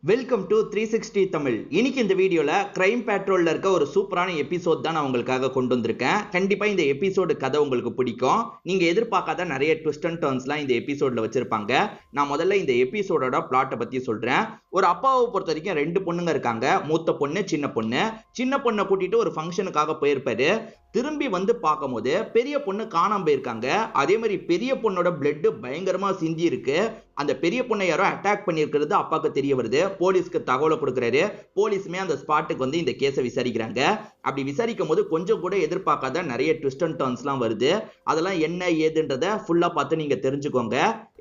Welcome to 360 Tamil. இன்னைக்கு இந்த வீடியோல கிரைம் பேட்ரோல்ல இருக்க ஒரு சூப்பரான எபிசோட் தான் நான் உங்களுக்காக கொண்டு வந்திருக்கேன். கண்டிப்பா இந்த எபிசோடு கதை உங்களுக்கு பிடிக்கும். நீங்க எதிர்பார்க்காத நிறைய ட்விஸ்ட் அண்ட் டர்ன்ஸ்லாம் இந்த எபிசோட்ல வச்சிருப்பாங்க. நான் முதல்ல இந்த எபிசோடோட பிளாட்டை பத்தி சொல்றேன். ஒரு அப்பாவை பொறுத்த வரைக்கும் ரெண்டு பொண்ணுங்க இருக்காங்க. மூத்த பொண்ணு, சின்ன பொண்ணு. சின்ன பொண்ணை கூட்டிட்டு ஒரு ஃபங்க்ஷனுக்காக போயிருப்பாரு. திரும்பி வந்து பார்க்கும்போது பெரிய பொண்ணு காணாம போயிருக்காங்க. அதே மாதிரி பெரிய பொண்ணோட பிளட் பயங்கரமா சிந்தி இருக்கு. அந்த பெரிய பொண்ணை யாரோ அட்டாக் பண்ணியிருக்கிறது அப்பாவுக்கு தெரிய வருது. போலீஸ்க்கு தகவலை கொடுக்குறாரு. போலீஸுமே அந்த ஸ்பாட்டுக்கு வந்து இந்த கேஸை விசாரிக்கிறாங்க. அப்படி விசாரிக்கும் போது கொஞ்சம் கூட எதிர்பார்க்காத நிறைய ட்விஸ்ட் அண்ட் டர்ன்ஸ்லாம் வருது. அதெல்லாம் என்ன ஏதுன்றத ஃபுல்லா பார்த்து நீங்க தெரிஞ்சுக்கோங்க.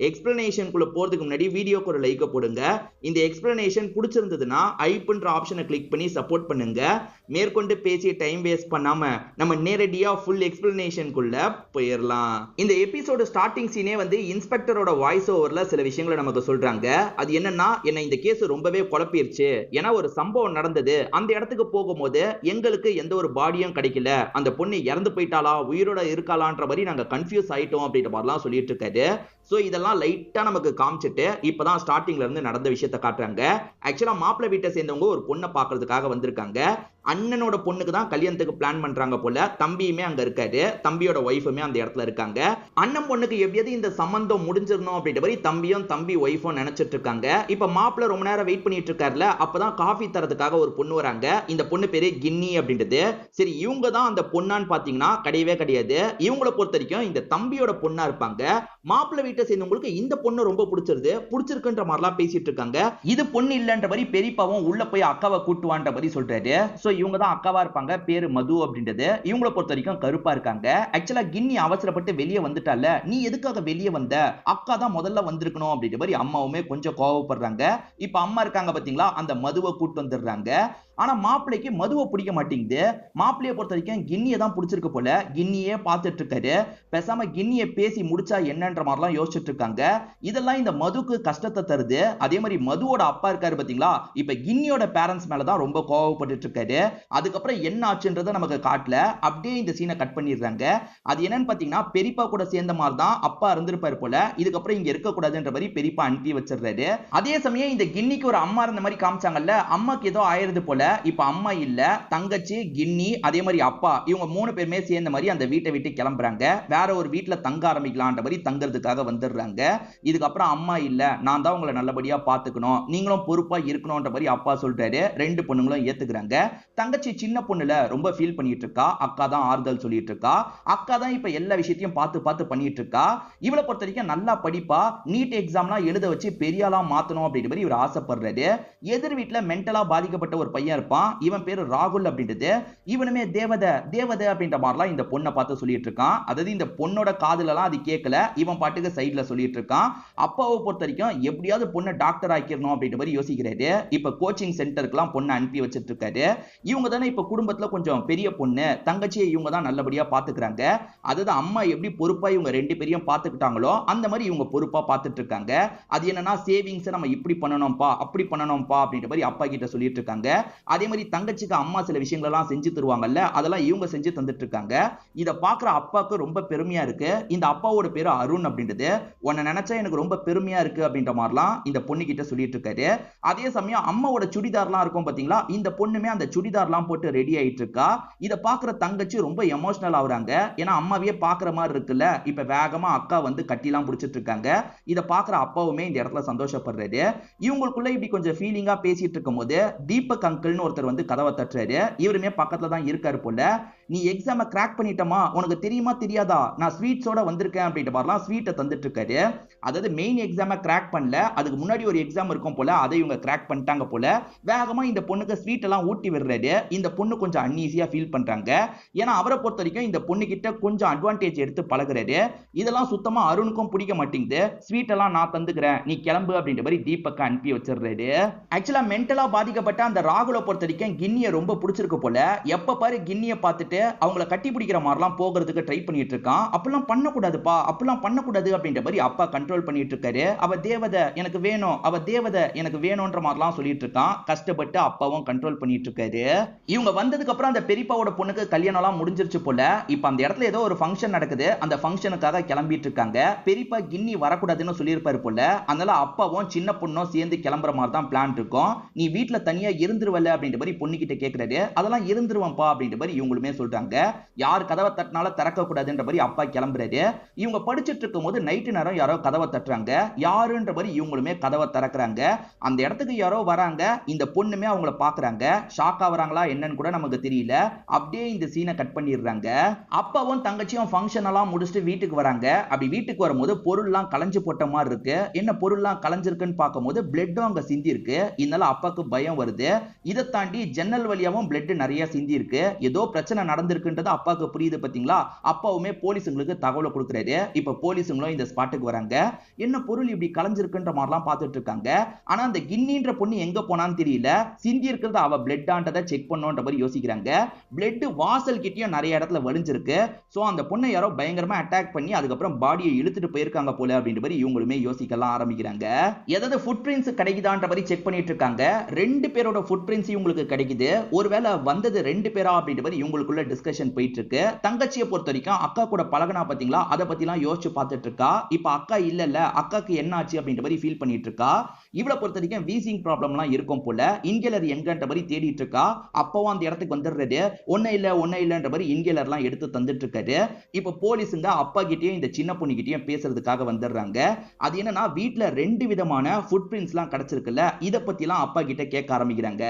எக்ஸ்பிளனேஷனுக்குள்ள போறதுக்கு முன்னாடி வீடியோக்கு ஒரு லைக் போடுங்க. இந்த எக்ஸ்பிளனேஷன் பிடிச்சிருந்ததுன்னா ஐப்ன்ற ஆப்ஷனை கிளிக் பண்ணி சப்போர்ட் பண்ணுங்க. மேற்கொண்டு பேசி டைம் வேஸ்ட் பண்ணாம நம்ம நேரடியா ஃபுல் எக்ஸ்பிளனேஷனுக்குள்ள போயிடலாம். இந்த எபிசோடு ஸ்டார்டிங் சீனே வந்து இன்ஸ்பெக்டரோட வாய்ஸ் ஓவர்ல சில விஷயங்களை நமக்கு சொல்றாங்க. அது என்னன்னா, என்ன இந்த கேஸ் ரொம்பவே குழப்பிருச்சு. ஏன்னா ஒரு சம்பவம் நடந்தது. அந்த இடத்துக்கு போகும்போது எங்களுக்கு எந்த ஒரு பாடியும் கிடைக்கல. அந்த பொண்ணு இறந்து போயிட்டாளா உயிரோட இருக்காளான்ற மாதிரி நாங்க கன்ஃபியூஸ் ஆயிட்டோம் அப்படின்ற மாதிரிலாம் சொல்லிட்டு இருக்காரு. சோ இதெல்லாம் லைட்டா நமக்கு காமிச்சிட்டு இப்பதான் ஸ்டார்டிங்ல இருந்து நடந்த விஷயத்தை காட்டுறாங்க. ஆக்சுவலா மாப்பிள்ளை வீட்டை சேர்ந்தவங்க ஒரு பொண்ணை பாக்குறதுக்காக வந்திருக்காங்க. அண்ணனோட பொண்ணுக்கு தான் கல்யாணத்துக்கு பிளான் பண்றாங்க போல. தம்பியுமே அங்க இருக்காரு. தம்பியோட ஒய்ஃபுமே அந்த இடத்துல இருக்காங்க. அண்ணன் பொண்ணுக்கு எப்படியாவது இந்த சம்பந்தம் முடிஞ்சிடணும் அப்படின்ற மாதிரி தம்பியும் தம்பி ஒய்ஃபும் நினைச்சிட்டு இருக்காங்க. இப்ப மாப்பிள்ளை ரொம்ப நேரம் வெயிட் பண்ணிட்டு இருக்காருல. அப்பதான் காஃபி தரதுக்காக ஒரு பொண்ணு வராங்க. இந்த பொண்ணு பேரு கின்னி அப்படின்றது. சரி, இவங்க தான் அந்த பொண்ணான்னு பாத்தீங்கன்னா கிடையவே கிடையாது. இவங்களை பொறுத்த வரைக்கும் இந்த தம்பியோட பொண்ணா இருப்பாங்க. மாப்பிள்ளை வீட்டை சேர்ந்தவங்களுக்கு இந்த பொண்ணு ரொம்ப பிடிச்சிருக்குன்ற மாதிரிலாம் பேசிட்டு இருக்காங்க. இது பொண்ணு இல்லன்ற மாதிரி பெரியப்பாவும் உள்ள போய் அக்காவை கூட்டுவான்ற மாதிரி சொல்றாரு. சோ இவங்க தான் அக்காவா இருப்பாங்க. பேரு மது அப்படின்றது. இவங்களை பொறுத்த வரைக்கும் கருப்பா இருக்காங்க. ஆக்சுவலா கின்னி அவசரப்பட்டு வெளியே வந்துட்டால, நீ எதுக்காக வெளியே வந்த, அக்கா தான் முதல்ல வந்திருக்கணும் அப்படின்ற மாதிரி அம்மாவுமே கொஞ்சம் கோவப்படுறாங்க. இப்ப அம்மா இருக்காங்க பாத்தீங்களா, அந்த மதுவை கூட்டு வந்துடுறாங்க. ஆனா மாப்பிள்ளைக்கு மதுவை பிடிக்க மாட்டேங்குது. மாப்பிள்ளைய பொறுத்த வரைக்கும் கிண்ணியை தான் பிடிச்சிருக்கு போல. கிண்ணியே பார்த்துட்டு இருக்காரு. பேசாம கிண்ணியை பேசி முடிச்சா என்னன்ற மாதிரிலாம் யோசிச்சுட்டு இருக்காங்க. இதெல்லாம் இந்த மதுக்கு கஷ்டத்தை தருது. அதே மாதிரி மதுவோட அப்பா இருக்காரு பாத்தீங்களா, இப்ப கிண்ணியோட பேரண்ட்ஸ் மேலதான் ரொம்ப கோவப்பட்டு இருக்காரு. அதுக்கப்புறம் என்ன ஆச்சுன்றதை நமக்கு காட்டல. அப்படியே இந்த சீனை கட் பண்ணிடுறாங்க. அது என்னன்னு பாத்தீங்கன்னா, பெரியப்பா கூட சேர்ந்த மாதிரி தான் அப்பா இருந்திருப்பாரு போல. இதுக்கப்புறம் இங்க இருக்க கூடாதுன்ற மாதிரி பெரியப்பா அனுப்பி வச்சிடுறாரு. அதே சமயம் இந்த கிண்ணிக்கு ஒரு அம்மா இருந்த மாதிரி காமிச்சாங்கல்ல, அம்மாக்கு ஏதோ ஆயிருது போல. இப்ப அம்மா இல்ல, தங்கச்சி, கின்னி, அதே மாதிரி அப்பா, இவங்க மூணு பேருமே சேர்ந்த மாதிரி அந்த வீட்டை விட்டு கிளம்புறாங்க. வேற ஒரு வீட்டுல தங்க ஆரம்பிக்கலான்ற மாதிரி தங்கறதுக்காக வந்துடுறாங்க. இதுக்கப்புறம் அம்மா இல்ல, நான் தான் உங்களை நல்லபடியா பாத்துக்கணும், நீங்களும் பொறுப்பா இருக்கணும்ன்ற மாதிரி அப்பா சொல்றாரு. ரெண்டு பொண்ணுங்களும் ஏத்துக்கிறாங்க. தங்கச்சி சின்ன பொண்ணுல ரொம்ப ஃபீல் பண்ணிட்டு இருக்கா. அக்கா தான் ஆறுதல் சொல்லிட்டு இருக்கா. அக்கா தான் இப்ப எல்லா விஷயத்தையும் பார்த்து பார்த்து பண்ணிட்டு இருக்கா. இவளை பொறுத்த வரைக்கும் நல்லா படிப்பா. நீட் எக்ஸாம்லாம் எழுத வச்சு பெரியாளா மாத்தணும் அப்படின்ற மாதிரி இவர் ஆசைப்படுறாரு. எதிர் வீட்டுல மென்டலா பாதிக்கப்பட்ட ஒரு பையன் இருப்பான். இவன் பேரு ராகுல் அப்படின்றது. இவனுமே தேவதை அப்படின்ற மாதிரிலாம் இந்த பொண்ணை பார்த்து சொல்லிட்டு இருக்கான். அதாவது இந்த பொண்ணோட காதுலலாம் அது கேட்கல. இவன் பாட்டுக்கு சைட்ல சொல்லிட்டு இருக்கான். அப்பாவை பொறுத்த வரைக்கும் எப்படியாவது பொண்ணை டாக்டர் ஆக்கிடணும் அப்படின்ற மாதிரி யோசிக்கிறாரு. இப்ப கோச்சிங் சென்டருக்குலாம் பொண்ணை அனுப்பி வச்சிட்டு இருக்காரு. இவங்க தானே இப்ப குடும்பத்துல கொஞ்சம் பெரிய பொண்ணு. தங்கச்சியை இவங்க தான் நல்லபடியா பாத்துக்கிறாங்க. அதாவது அம்மா எப்படி பொறுப்பா இவங்க ரெண்டு பேரையும் பாத்துக்கிட்டாங்களோ அந்த மாதிரி இவங்க பொறுப்பா பாத்துட்டு இருக்காங்க. அது என்னன்னா, சேவிங்ஸ் நம்ம இப்படி பண்ணணும்பா அப்படி பண்ணணும்பா அப்படின்ற மாதிரி அப்பா கிட்ட சொல்லிட்டு இருக்காங்க. அதே மாதிரி தங்கச்சிக்கு அம்மா சில விஷயங்கள் எல்லாம் செஞ்சு தருவாங்கல்ல, அதெல்லாம் இவங்க செஞ்சு தந்துட்டு இருக்காங்க. இத பாக்குற அப்பாவுக்கு ரொம்ப பெருமையா இருக்கு. இந்த அப்பாவோட பேரு அருண் அப்படின்றது. உன்னை நினைச்சா எனக்கு ரொம்ப பெருமையா இருக்கு அப்படின்ற மாதிரிலாம் இந்த பொண்ணு கிட்ட சொல்லிட்டு இருக்காரு. அதே சமயம் அம்மாவோட சுடிதார்லாம் இருக்கும் பாத்தீங்களா, இந்த பொண்ணுமே அந்த சுடிதார்லாம் போட்டு ரெடி ஆயிட்டு இருக்கா. இத பாக்குற தங்கச்சி ரொம்ப எமோஷனல் ஆகுறாங்க. ஏன்னா அம்மாவையே பாக்குற மாதிரி இருக்குல்ல. இப்ப வேகமா அக்கா வந்து கட்டிலாம் பிடிச்சிட்டு இருக்காங்க. இத பாக்குற அப்பாவுமே இந்த இடத்துல சந்தோஷப்படுறாரு. இவங்களுக்குள்ள இப்படி கொஞ்சம் ஃபீலிங்கா பேசிட்டு இருக்கும் போது தீபக் அங்கிள்னு ஒருத்தர் வந்து கதவை தட்டுறாரு. இவருமே பக்கத்துல தான் இருக்காரு போல. நீ எக்ஸாம கிராக் பண்ணிட்டமா, உனக்கு தெரியுமா தெரியாதா, நான் ஸ்வீட்ஸோட வந்திருக்கேன் அப்படின்ற மாதிரிலாம் ஸ்வீட்டை தந்துட்டு இருக்காரு. அதாவது மெயின் எக்ஸாம கிராக் பண்ணல, அதுக்கு முன்னாடி ஒரு எக்ஸாம் இருக்கும் போல, அதை இவங்க கிராக் பண்ணிட்டாங்க போல. வேகமா இந்த பொண்ணுக்கு ஸ்வீட் எல்லாம் ஊட்டி விடுறாரு. இந்த பொண்ணு கொஞ்சம் அன்ஈஸியா ஃபீல் பண்றாங்க. ஏன்னா அவரை பொறுத்த வரைக்கும் இந்த பொண்ணு கிட்ட கொஞ்சம் அட்வான்டேஜ் எடுத்து பழகுறாரு. இதெல்லாம் சுத்தமா அருணுக்கும் பிடிக்க மாட்டேங்குது. ஸ்வீட் எல்லாம் நான் தந்துக்கிறேன், நீ கிளம்பு அப்படின்ற மாதிரி தீபக் அனுப்பி வச்சிடுறாரு. ஆக்சுவலா மென்டலா பாதிக்கப்பட்ட அந்த ராகுலை பொறுத்த வரைக்கும் கிண்ணியை ரொம்ப பிடிச்சிருக்கு போல. எப்ப பாரு கிண்ணியை பார்த்துட்டு அவங்கள கட்டி பிடிக்கிற மாதிரிலாம் போகிறதுக்கு ட்ரை பண்ணிட்டு இருக்கான். அப்படிலாம் பண்ணக்கூடாதுப்பா, அப்படிலாம் பண்ணக்கூடாது அப்படின்ற மாதிரி அப்பா கண்ட்ரோல் பண்ணிட்டு இருக்காரு. அவ தேவதை எனக்கு வேணும், அவ தேவதை எனக்கு வேணும்ன்ற மாதிரிலாம் சொல்லிட்டு இருக்கான். கஷ்டப்பட்டு அப்பாவும் கண்ட்ரோல் பண்ணிட்டு இருக்காரு. இவங்க வந்ததுக்கு அப்புறம் அந்த பெரியப்பாவோட பொண்ணுக்கு கல்யாணம் எல்லாம் முடிஞ்சிருச்சு போல. இப்ப அந்த இடத்துல ஏதோ ஒரு ஃபங்க்ஷன் நடக்குது. அந்த ஃபங்க்ஷனுக்காக கிளம்பிட்டு இருக்காங்க. பெரியப்பா கின்னி வரக்கூடாதுன்னு சொல்லியிருப்பாரு போல. அதனால அப்பாவும் சின்ன பொண்ணும் சேர்ந்து கிளம்புற மாதிரி தான் பிளான் இருக்கும். நீ வீட்டுல தனியா இருந்துருவல அப்படின்ற மாதிரி பொண்ணு கிட்ட கேக்குறாரு. அதெல்லாம் இருந்துருவம்பா அப்படின்ற மாதிரி இவங்களுமே சொல்றாங்க. யார் கதவை தட்டினாலும் திறக்க கூடாதுன்ற மாதிரி அப்பா கிளம்புறாரு. இவங்க படிச்சிட்டு இருக்கும் போது நைட்டு நேரம் யாரோ கதவை தட்டுறாங்க. யாருன்ற மாதிரி இவங்களுமே கதவை திறக்கிறாங்க. அந்த இடத்துக்கு யாரோ வராங்க. இந்த பொண்ணுமே அவங்கள பாக்குறாங்க. ஷாக் ஆவறாங்களா என்னன்னு கூட நமக்கு தெரியல. அப்படியே இந்த சீனை கட் பண்ணிடுறாங்க. அப்பாவும் தங்கச்சியும் ஃபங்க்ஷன் எல்லாம் முடிச்சுட்டு வீட்டுக்கு வராங்க. அப்படி வீட்டுக்கு வரும்போது பொருள்லாம் கலைஞ்சு போட்ட மாதிரி இருக்கு. என்ன பொருள்லாம் கலைஞ்சிருக்குன்னு பார்க்கும்போது பிளட்டும் அங்க சிந்தி இருக்கு. இதனால அப்பாக்கு பயம் வருது. இதை தாண்டி ஜன்னல் வழியாவும் பிளட் நிறைய சிந்தி இருக்கு. ஏதோ பிரச்சனை நடந்திருக்குன்றது அப்பாக்கு புரியுது பாத்தீங்களா. அப்பாவுமே போலீஸுங்களுக்கு தகவலை கொடுக்குறாரு. இப்ப போலீஸுங்களும் இந்த ஸ்பாட்டுக்கு வராங்க. என்ன பொருள் இப்படி கலைஞ்சிருக்குன்ற மாதிரிலாம் பார்த்துட்டு இருக்காங்க. ஆனா அந்த கின்னின்ற பொண்ணு எங்க போனான்னு தெரியல. சிந்தி இருக்கிறது அவ பிளட் ஆண்டதை செக் பண்ணோன்ற மாதிரி யோசிக்கிறாங்க. பிளட் வாசல் கிட்டயும் நிறைய இடத்துல வலிஞ்சிருக்கு. சோ அந்த பொண்ணை யாரோ பயங்கரமா அட்டாக் பண்ணி அதுக்கப்புறம் பாடியை இழுத்துட்டு போயிருக்காங்க போல அப்படின்ற மாதிரி இவங்களுமே யோசிக்கலாம் ஆரம்பிக்கிறாங்க. ஏதாவது ஃபுட் பிரிண்ட்ஸ் கிடைக்குதான்ற மாதிரி செக் பண்ணிட்டு இருக்காங்க. ரெண்டு பேரோட ஃபுட் பிரிண்ட்ஸ் இவங்களுக்கு கிடைக்குது. ஒருவேளை வந்தது ரெண்டு பேரா அப்படின்ற மாதிரி இவங்களுக்குள்ள டிஸ்கஷன் போயிட்டு இருக்கு. தங்கச்சியை பொறுத்த வரைக்கும் அக்கா கூட பழகனா பாத்தீங்களா, அதை பத்திலாம் யோசிச்சு பார்த்துட்டு இருக்கா. இப்ப அக்கா இல்ல அக்காக்கு என்ன ஆச்சு அப்படின்ற மாதிரி ஃபீல் பண்ணிட்டு இருக்கா. இவளை பொறுத்த வரைக்கும் வீசிங் ப்ராப்ளம்லாம் இருக்கும் போல. இன்கேலர் எங்கன்ற மாதிரி தேடிட்டு இருக்கா. அப்பவும் அந்த இடத்துக்கு வந்துடுறது. ஒன்னும் இல்லன்ற மாதிரி இன்கேலர்லாம் எடுத்து தந்துட்டு இருக்காரு. இப்ப போலீஸுங்க அப்பா கிட்டயும் இந்த சின்ன பொண்ணு கிட்டயும் பேசுறதுக்காக வந்துடுறாங்க. அது என்னன்னா வீட்டுல ரெண்டு விதமான ஃபுட் பிரிண்ட்ஸ்லாம் கிடைச்சிருக்குல்ல, இத பத்திலாம் அப்பா கிட்ட கேட்க ஆரம்பிக்கிறாங்க.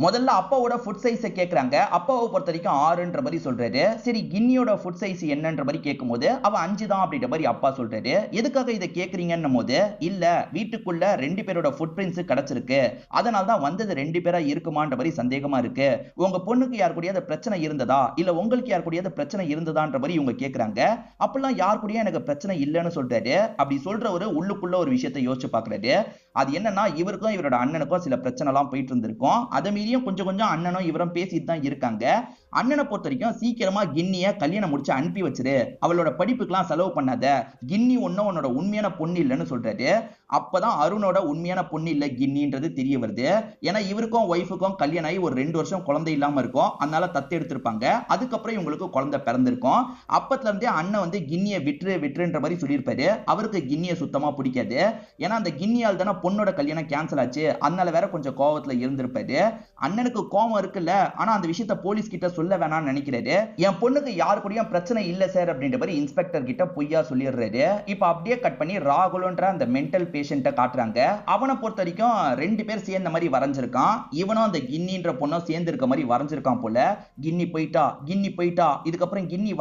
முதல்ல அப்பாவோட ஃபுட் சைஸை கேட்கறாங்க. அப்பாவை பொறுத்த வரைக்கும் 6ன்ற மாதிரி சொல்றாரு. சரி கின்னியோட ஃபுட் சைஸ் என்னன்ற மாதிரி கேட்கும்போது அவ 5 தான் அப்படின்ற மாதிரி அப்பா சொல்றாரு. எதுக்காக இதை கேட்கறீங்கன்னும் போது இல்ல வீட்டுக்குள்ள ரெண்டு பேரோட ஃபுட் பிரிண்ட்ஸ் கிடைச்சிருக்கு. அதனால தான் வந்தது ரெண்டு பேரா இருக்குமான்ற மாதிரி சந்தேகமா இருக்கு. உங்க பொண்ணுக்கு யார் கூடயாவது பிரச்சனை இருந்ததா இல்ல உங்களுக்கு யார் கூடயாவது பிரச்சனை இருந்ததான்ற மாதிரி இவங்க கேக்குறாங்க. அப்பெல்லாம் யார் கூடயும் எனக்கு பிரச்சனை இல்லைன்னு சொல்றாரு. அப்படி சொல்றவரு உள்ளுக்குள்ள ஒரு விஷயத்தை யோசிச்சு பாக்குறாரு. அது என்னன்னா இவருக்கும் இவரோட அண்ணனுக்கும் சில பிரச்சனை எல்லாம் போயிட்டு இருந்திருக்கும். அதை மீறியும் கொஞ்சம் கொஞ்சம் அண்ணனும் இவரும் பேசிட்டு தான் இருக்காங்க. அண்ணனை பொறுத்த வரைக்கும் சீக்கிரமா கின்னிய கல்யாணம் முடிச்சு அனுப்பி வச்சிரு, அவளோட படிப்புக்கெல்லாம் செலவு பண்ணாத, கின்னி ஒன்னும் உன்னோட உண்மையான பொண்ணு இல்லைன்னு சொல்றாரு. அப்பதான் அருணோட உண்மையான பொண்ணு இல்ல கின்னின்றது தெரிய வருது. ஏன்னா இவருக்கும் ஒய்ஃபுக்கும் கல்யாணம் ஆகி ஒரு 2 வருஷம் குழந்தை இல்லாம இருக்கும். அதனால தத்து எடுத்திருப்பாங்க. அதுக்கப்புறம் இவங்களுக்கு குழந்தை பிறந்திருக்கும். அப்பத்துல இருந்தே அண்ணன் வந்து கின்னியை விட்டுருன்ற மாதிரி சொல்லியிருப்பாரு. அவருக்கு கின்னியை சுத்தமா பிடிக்காது. ஏன்னா அந்த கின்னியால் தானே பொண்ணோட கல்யாணம் கேன்சல் ஆச்சு. அதனால வேற கொஞ்சம் கோவத்துல இருந்திருப்பாரு. அண்ணனுக்கு கோவம் இருக்குல்ல, ஆனா அந்த விஷயத்த போலீஸ் கிட்ட சொல்ல வேணாம்னு நினைக்கிறாரு. என் பொண்ணுக்கு யாரு கூடயும் பிரச்சனை இல்ல சார் அப்படின்ற மாதிரி இன்ஸ்பெக்டர் கிட்ட பொய்யா சொல்லிடுறாரு. இப்ப அப்படியே கட் பண்ணி ராகுல்ன்ற அந்த மென்டல் பேஷண்ட்டை காட்டுறாங்க. அவனை பொறுத்த வரைக்கும் ரெண்டு பேர் சேர்ந்த மாதிரி வரைஞ்சிருக்கான். இவனும் அந்த கின்னின்ற பொண்ணும் சேர்ந்து இருக்க மாதிரி வரைஞ்சிருக்கான் போல. கின்னி போயிட்டா இதுக்கப்புறம் கின்னி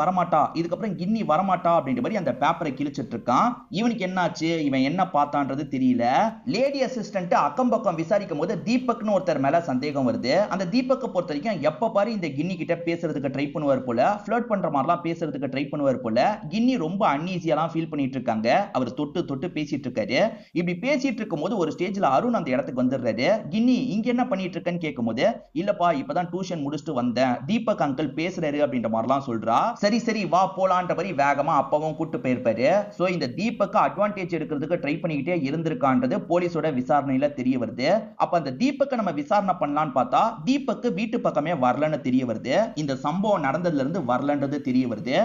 வரமாட்டா அப்படின்ற மாதிரி அந்த பேப்பரை கிழிச்சிட்டு இருக்கான். இவனுக்கு என்னாச்சு, இவன் என்ன பார்த்தான்றது தெரியல. லேடி அசிஸ்டன்ட் அக்கம் பக்கம் விசாரிக்கும் போது தீபக்னு ஒருத்தர் மேல சந்தேகம் வருது. அந்த தீபக் பொறுத்த வரைக்கும் எப்ப பாரு இந்த கின்னி கிட்ட பேசுறதுக்கு ட்ரை பண்ணுவார் போல, ஃப்ளர்ட் பண்ற மாதிரிலாம் பேசுறதுக்கு ட்ரை பண்ணுவார் போல. கின்னி ரொம்ப அன்ஈசியெல்லாம் ஃபீல் பண்ணிட்டு இருக்காங்க. அவர் தொட்டு பேசிட்டு இருக்காரு. இப்படி பேசிட்டு இருக்கும்போது ஒரு ஸ்டேஜ்ல அருண் அந்த இடத்துக்கு வந்துடுறாரு. கின்னி இங்க என்ன பண்ணிட்டு இருக்கன்னு கேட்கும்போது இல்லப்பா இப்பதான் டியூஷன் முடிச்சுட்டு வந்தேன், தீபக் அங்கிள் பேசுறாரு அப்படின்ற மாதிரிலாம் சொல்றா. சரி வா போலான்ற மாதிரி வேகமா அப்பாவும் கூட்டு போயிருப்பாரு. சோ இந்த தீபக் அட்வான்டேஜ் எடுக்கிறதுக்கு ட்ரை பண்ணிக்கிட்டே இருந்திருக்கான்றது போலீஸோட விசாரணையில தெரிய வருது. அப்ப அந்த தீபக்கை நம்ம விசாரணை பண்ணலாம்னு பார்த்தா தீபக் வீட்டு பக்கமே வரலன்னு தெரிய வருது. இந்த சம்பவம் நடந்ததுல இருந்து வரலன்றது தெரிய வருது.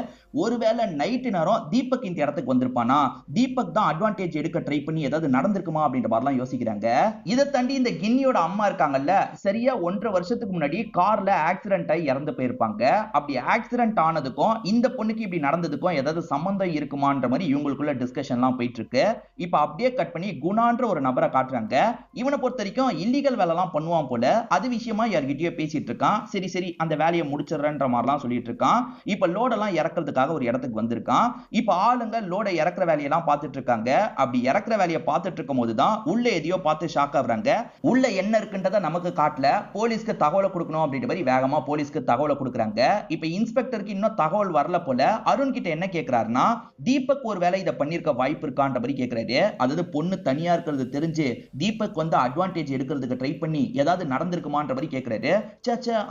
ஒருவேளை நைட்டு நேரம் தீபக் இந்த இடத்துக்கு வந்திருப்பானா, தீபக் தான் அட்வான்டேஜ் எடுக்க ட்ரை பண்ணி ஏதாவது நடந்திருக்குமா அப்படின்ற மாதிரிலாம் யோசிக்கிறாங்க. இதை தாண்டி இந்த கின்னியோட அம்மா இருக்காங்கல்ல, சரியா 1.5 வருஷத்துக்கு முன்னாடி கார்ல ஆக்சிடென்ட் ஆகி இறந்து போயிருப்பாங்க. அப்படி ஆக்சிடென்ட் ஆனதுக்கும் இந்த பொண்ணுக்கு இப்படி நடந்ததுக்கும் ஏதாவது சம்பந்தம் இருக்குமான்ற மாதிரி இவங்களுக்குள்ள டிஸ்கஷன்லாம் போயிட்டு இருக்கு. இப்ப அப்படியே கட் பண்ணி குணான்ற ஒரு நபரை காட்டுறாங்க. இவனை பொறுத்த வரைக்கும் இல்லீகல் வேலை எல்லாம் பண்ணுவான் போல. அது விஷயமா யார்கிட்டயோ பேசிட்டு இருக்கான். சரி அந்த வேலையை முடிச்சிடறன்ற மாதிரிலாம் சொல்லிட்டு இருக்கான். இப்ப லோடெல்லாம் இறக்குறதுக்காக ஒரு இடத்துக்கு வந்திருக்கான். இப்ப ஆளுங்க லோட இறக்குற வேலையெல்லாம் பார்த்துட்டு இருக்காங்க. அப்படி இறக்குற வேலையை பார்த்துட்டு இருக்கும் போதுதான் உள்ள எதையோ பார்த்து ஷாக் ஆகுறாங்க. உள்ள என்ன இருக்குன்றத நமக்கு காட்டல, போலீஸ்க்கு தகவலை கொடுக்கணும் அப்படின்ற மாதிரி வேகமா போலீஸ்க்கு தகவலை கொடுக்குறாங்க. இப்ப இன்ஸ்பெக்டருக்கு இன்னும் தகவல் வரல போல. அருண் கிட்ட என்ன கேட்கிறாருன்னா தீபக் ஒரு வேலை இதை பண்ணிருக்க வாய்ப்பு இருக்கான்ற மாதிரி கேட்கிறாரு. அதாவது பொண்ணு தனியா இருக்கிறது தெரிஞ்சு தீபக் வந்து அட்வான்டேஜ் எடுக்கிறதுக்கு ட்ரை பண்ணி ஏதாவது நடந்திருக்குமான்ற மாதிரி கேட்கிறாரு.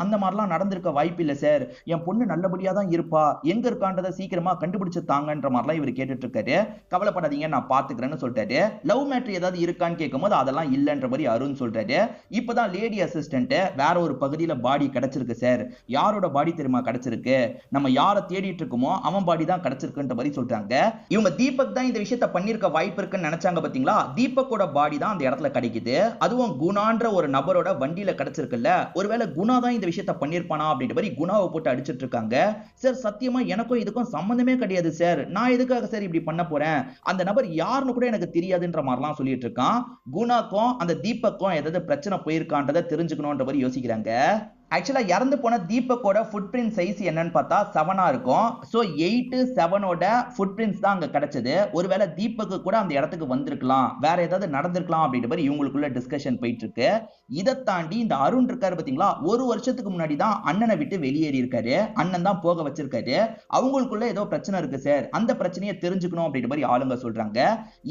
அந்த மாதிரிலாம் நடந்திருக்க வாய்ப்பு இல்ல சார், என் பொண்ணு நல்லபடியா தான் இருப்பா, எங்க இருக்கான்றத ஏதாவது சீக்கிரமா கண்டுபிடிச்சு தாங்கன்ற மாதிரிலாம் இவர் கேட்டுட்டு இருக்காரு. கவலைப்படாதீங்க நான் பாத்துக்கிறேன்னு சொல்லிட்டாரு. லவ் மேட்டர் ஏதாவது இருக்கான்னு கேட்கும்போது அதெல்லாம் இல்லன்ற மாதிரி அருண் சொல்றாரு. இப்பதான் லேடி அசிஸ்டன்ட் வேற ஒரு பகுதியில பாடி கிடைச்சிருக்கு சார். யாரோட பாடி தெரியுமா கிடைச்சிருக்கு? நம்ம யாரை தேடிட்டு இருக்கோமோ அவன் பாடி தான் கிடைச்சிருக்குன்ற மாதிரி சொல்றாங்க. இவங்க தீபக் தான் இந்த விஷயத்தை பண்ணிருக்க வாய்ப்பு இருக்குன்னு நினைச்சாங்க பாத்தீங்களா? தீபக்கோட பாடி தான் அந்த இடத்துல கிடைக்குது. அதுவும் குணான்ற ஒரு நபரோட வண்டியில கிடைச்சிருக்குல்ல. ஒருவேளை குணா தான் இந்த விஷயத்தை பண்ணிருப்பானா அப்படின்ற மாதிரி குணாவை போட்டு அடிச்சிட்டு இருக்காங்க. சார் சத்தியமா எனக்கும் இதுக்கும் சம்பந்தமே கிடையாது சார். நான் எதுக்காக சார் இப்படி பண்ண போறேன்? அந்த நபர் யாருன்னு கூட எனக்கு தெரியாதுன்ற மாதிரிலாம் சொல்லிட்டு இருக்கான். குணாக்கும் அந்த தீபக்கும் ஏதாவது பிரச்சனை போயிருக்கான்றதை தெரிஞ்சுக்கணும்ன்ற மாதிரி யோசிக்கிறாங்க. ஆக்சுவலா இறந்து போன தீபக்கோட ஃபுட் பிரிண்ட் சைஸ் என்னன்னு பார்த்தா 7 இருக்கும். சோ 8 7ஓட ஃபுட் பிரிண்ட்ஸ் தான் அங்க கிடைச்சது. ஒருவேளை தீபக்கு கூட அந்த இடத்துக்கு வந்திருக்கலாம், வேற ஏதாவது நடந்திருக்கலாம் அப்படின்ற மாதிரி இவங்களுக்குள்ள டிஸ்கஷன் போயிட்டு இருக்கு. இதை தாண்டி இந்த அருண் இருக்காரு பாத்தீங்களா, ஒரு வருஷத்துக்கு முன்னாடி தான் அண்ணனை விட்டு வெளியேறி இருக்காரு. அண்ணன் தான் போக வச்சிருக்காரு. அவங்களுக்குள்ள ஏதோ பிரச்சனை இருக்கு சார், அந்த பிரச்சனையை தெரிஞ்சுக்கணும் அப்படின்ற மாதிரி ஆளுங்க சொல்றாங்க.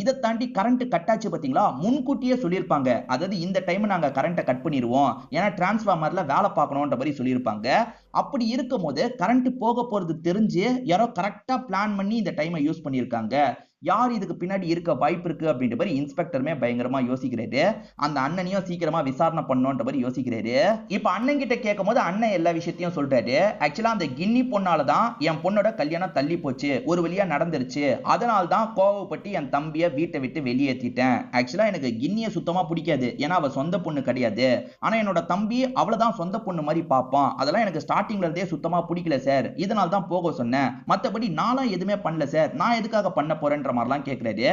இதை தாண்டி கரண்ட் கட் ஆச்சு பாத்தீங்களா, முன்கூட்டியே சொல்லியிருப்பாங்க. அதாவது இந்த டைம் நாங்க கரண்ட்டை கட் பண்ணிடுவோம், ஏன்னா டிரான்ஸ்ஃபார்மர்ல வேலை பார்க்கணும்ன்ற மாதிரி சொல்லியிருப்பாங்க. அப்படி இருக்கும் போது கரண்ட் போக போறது தெரிஞ்சு யாரோ கரெக்டா பிளான் பண்ணி இந்த டைமை யூஸ் பண்ணியிருக்காங்க. யார் இதுக்கு பின்னாடி இருக்க வாய்ப்பு இருக்கு அப்படின்ற மாதிரி இன்ஸ்பெக்டருமே பயங்கரமா யோசிக்கிறாரு. அந்த அண்ணனையும் சீக்கிரமா விசாரணை பண்ணணும்ன்ற மாதிரி யோசிக்கிறாரு. இப்ப அண்ணன் கிட்ட கேட்கும் போது அண்ணன் எல்லா விஷயத்தையும் சொல்றாரு. ஆக்சுவலா அந்த கின்னி பொண்ணாலதான் என் பொண்ணோட கல்யாணம் தள்ளி போச்சு, ஒரு வழியா நடந்துருச்சு. அதனால தான் கோவப்பட்டு என் தம்பியை வீட்டை விட்டு வெளியேற்றிட்டேன். ஆக்சுவலா எனக்கு கின்னியை சுத்தமா பிடிக்காது, ஏன்னா அவ சொந்த பொண்ணு கிடையாது. ஆனா என்னோட தம்பி அவளதான் சொந்த பொண்ணு மாதிரி பார்ப்பான். அதெல்லாம் எனக்கு ஸ்டார்டிங்ல இருந்தே சுத்தமா பிடிக்கல சார், இதனால தான் போக சொன்னேன். மத்தபடி நானும் எதுவுமே பண்ணல சார், நான் எதுக்காக பண்ண போறேன்ற மாதிரிலாம் கேட்கிறாரு.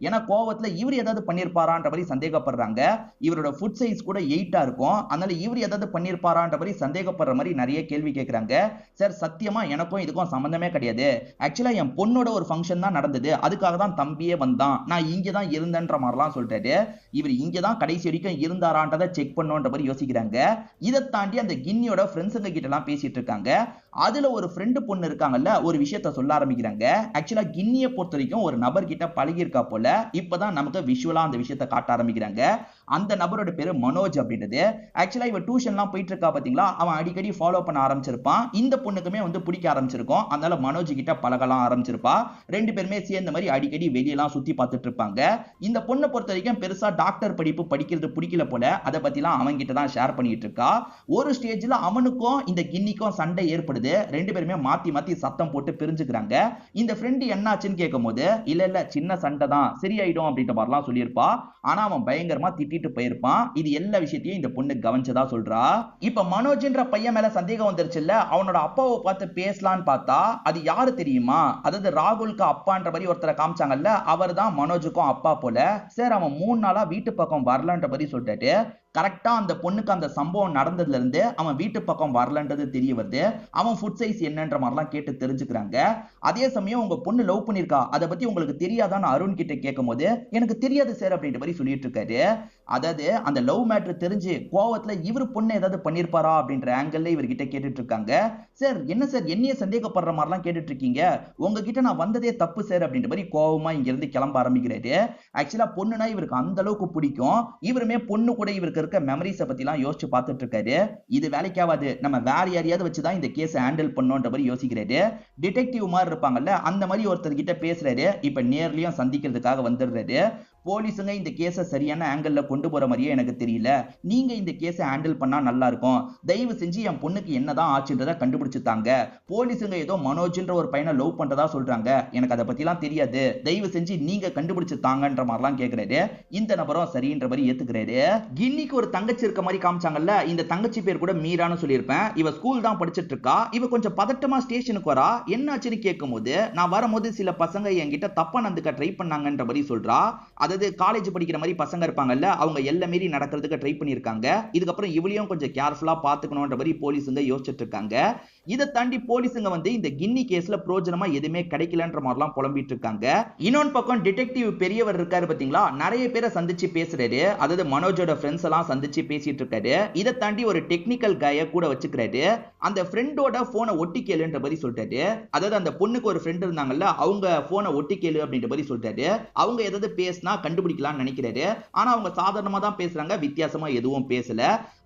ஏன்னா கோவத்துல இவர் ஏதாவது பண்ணிருப்பாரான்ற மாதிரி சந்தேகப்படுறாங்க. இவரோட ஃபுட் சைஸ் கூட 8 இருக்கும். அதனால இவர் ஏதாவது பண்ணிருப்பாரான்ற மாதிரி சந்தேகப்படுற மாதிரி நிறைய கேள்வி கேட்கிறாங்க. சார் சத்தியமா எனக்கும் இதுக்கும் சம்பந்தமே கிடையாது. ஆக்சுவலா என் பொண்ணோட ஒரு ஃபங்க்ஷன் தான் நடந்தது, அதுக்காக தான் தம்பியே வந்தான், நான் இங்க தான் இருந்தேன்ற மாதிரிலாம் சொல்லிட்டாரு. இவர் இங்க தான் கடைசி வரைக்கும் இருந்தாரான்றதை செக் பண்ணணும்ன்ற மாதிரி யோசிக்கிறாங்க. இதை தாண்டி அந்த கின்னியோட ஃப்ரெண்ட்ஸுங்க கிட்ட எல்லாம் பேசிட்டு இருக்காங்க. அதுல ஒரு ஃப்ரெண்டு பொண்ணு இருக்காங்கல்ல, ஒரு விஷயத்த சொல்ல ஆரம்பிக்கிறாங்க. ஆக்சுவலா கின்னியை பொறுத்த வரைக்கும் ஒரு நபர் கிட்ட பழகி இருக்கா போல. இப்பதான் நமக்கு விஷுவலா அந்த விஷயத்தை காட்ட ஆரம்பிக்கிறாங்க. அந்த நபரோட பேரு மனோஜ் அப்படின்றது. ஆக்சுவலா இவ டியூஷன்லாம் போயிட்டு இருக்கா பாத்தீங்களா, அவன் அடிக்கடி ஃபாலோ பண்ண ஆரம்பிச்சிருப்பான். இந்த பொண்ணுக்குமே வந்து பிடிக்க ஆரம்பிச்சிருக்கும். அதனால மனோஜ் கிட்ட பழகலாம் ஆரம்பிச்சிருப்பா. ரெண்டு பேருமே சேர்ந்த மாதிரி அடிக்கடி வெளியெல்லாம் சுத்தி பார்த்துட்டு இருப்பாங்க. இந்த பொண்ணை பொறுத்த வரைக்கும் பெருசா டாக்டர் படிப்பு படிக்கிறது பிடிக்கல போல. அதை பத்திலாம் அவன் கிட்ட தான் ஷேர் பண்ணிட்டு இருக்கா. ஒரு ஸ்டேஜ்ல அவனுக்கும் இந்த கின்னிக்கும் சண்டை ஏற்படுது. ரெண்டு பேருமே மாத்தி மாத்தி சத்தம் போட்டு பிரிஞ்சுக்கிறாங்க. இந்த ஃப்ரெண்ட் என்னாச்சுன்னு கேட்கும் போது இல்ல சின்ன சண்டை தான், சரியாயிடும் அப்படின்ற மாதிரிலாம் சொல்லியிருப்பா. ஆனா அவன் பயங்கரமா திட்டிட்டு போயிருப்பான். இது எல்லா விஷயத்தையும் இந்த பொண்ணு கவனிச்சதா சொல்றா. இப்ப மனோஜ்ன்ற பையன் மேல சந்தேகம் வந்துருச்சுல்ல, அவனோட அப்பாவை பார்த்து பேசலான்னு பார்த்தா அது யாரு தெரியுமா, அதாவது ராகுலுக்கு அப்பான்ற மாதிரி ஒருத்தரை காமிச்சாங்கல்ல, அவர் தான் மனோஜுக்கும் அப்பா போல. சார் அவன் 3 நாளா வீட்டு பக்கம் வரலன்ற மாதிரி சொல்லிட்டு கரெக்டா அந்த பொண்ணுக்கு அந்த சம்பவம் நடந்ததுல இருந்து அவன் வீட்டு பக்கம் வரலன்றது தெரிய வருது. அவன் ஃபுட் சைஸ் என்னன்ற மாதிரிலாம் கேட்டு தெரிஞ்சுக்கிறாங்க. அதே சமயம் உங்க பொண்ணு லவ் பண்ணிருக்கா, அதை பத்தி உங்களுக்கு தெரியாதான்னு அருண் கிட்ட கேட்கும் போது எனக்கு தெரியாது சார் அப்படின்ற மாதிரி சொல்லிட்டு இருக்காரு. அதாவது அந்த லவ் மேட்டர் தெரிஞ்சு கோவத்துல இவர் பொண்ணு ஏதாவது பண்ணிருப்பாரா அப்படின்ற ஆங்கிள் இவர்கிட்ட கேட்டுட்டு இருக்காங்க. சார் என்ன சார் என்னைய சந்தேகப்படுற மாதிரிலாம் கேட்டுட்டு இருக்கீங்க, உங்ககிட்ட நான் வந்ததே தப்பு சார் அப்படின்ற மாதிரி கோவமா இங்க இருந்து கிளம்ப ஆரம்பிக்கிறாரு. ஆக்சுவலா பொண்ணுனா இவருக்கு அந்த அளவுக்கு பிடிக்கும். இவருமே பொண்ணு கூட இவருக்கு இருக்க மெமரிஸை பத்தி எல்லாம் யோசிச்சு பார்த்துட்டு இருக்காரு. இது வேலைக்காவது, நம்ம வேற யாரையாவது வச்சுதான் இந்த கேஸை ஹேண்டில் பண்ணோன்ற மாதிரி யோசிக்கிறாரு. டிடெக்டிவ் மாதிரி இருப்பாங்கல்ல, அந்த மாதிரி ஒருத்தர் கிட்ட பேசுறாரு. இப்ப நேர்லயும் சந்திக்கிறதுக்காக வந்துடுறாரு. போலீஸுங்க இந்த கேஸை சரியான ஆங்கிள் கொண்டு போற மாதிரியே எனக்கு தெரியல, நீங்க இந்த கேஸை ஹேண்டில் பண்ணா நல்லா இருக்கும், தயவு செஞ்சு என் பொண்ணுக்கு என்னதான் ஆச்சுன்றதை கண்டுபிடிச்சுட்டாங்க. போலீஸுங்க ஏதோ மனோஜ்ன்ற ஒரு பையனை லவ் பண்றதா சொல்றாங்க, எனக்கு அதை பத்திலாம் தெரியாது, தயவு செஞ்சு நீங்க கண்டுபிடிச்சு தாங்கன்ற மாதிரிலாம் கேட்கிறாரு. இந்த நபரும் சரின்ற மாதிரி ஏத்துக்கிறாரு. கின்னிக்கு ஒரு தங்கச்சி இருக்க மாதிரி காமிச்சாங்கல்ல, இந்த தங்கச்சி பேர் கூட மீரான்னு சொல்லியிருப்பேன். இவ ஸ்கூல் தான் படிச்சிட்டு இருக்கா. இவ கொஞ்சம் பதட்டமா ஸ்டேஷனுக்கு வரா. என்னாச்சுன்னு கேட்கும் போது நான் வரும்போது சில பசங்க என்கிட்ட தப்பா நடந்துக்க ட்ரை பண்ணாங்கன்ற மாதிரி சொல்றா. அதாவது காலேஜ் படிக்கிற மாதிரி பசங்க இருப்பாங்கல்ல, அவங்க எல்லாம் மீறி நடக்கிறதுக்கு ட்ரை பண்ணிருக்காங்க. இதுக்கப்புறம் இவளையும் கொஞ்சம் கேர்ஃபுல்லா பாத்துக்கணும்ன்ற மாதிரி போலீஸுங்க யோசிச்சுட்டு இருக்காங்க. இதை தாண்டி போலீஸுங்க வந்து இந்த கின்னி கேஸ்ல பிரோஜனமா எதுவுமே கிடைக்கலன்ற மாதிரிலாம் புலம்பிட்டு இருக்காங்க. இன்னொன்று பக்கம் டிடெக்டிவ் பெரியவர் இருக்காரு பாத்தீங்களா, நிறைய பேரை சந்திச்சு பேசுறாரு. அதாவது மனோஜோட ஃப்ரெண்ட்ஸ் எல்லாம் சந்திச்சு பேசிட்டு இருக்காரு. இதை தாண்டி ஒரு டெக்னிக்கல் கைய கூட வச்சுக்கிறாரு. அந்த ஃப்ரெண்டோட போனை ஒட்டி கேளுன்ற மாதிரி சொல்லிட்டாரு. அதாவது அந்த பொண்ணுக்கு ஒரு ஃப்ரெண்ட் இருந்தாங்கல்ல, அவங்க போனை ஒட்டி கேளு அப்படின்ற மாதிரி சொல்லிட்டாரு. அவங்க ஏதாவது பேசினா கண்டுபிடிக்கலாம்னு நினைக்கிறாரு. ஆனா அவங்க சாதாரணமா தான் பேசுறாங்க, வித்தியாசமா எதுவும் பேசல.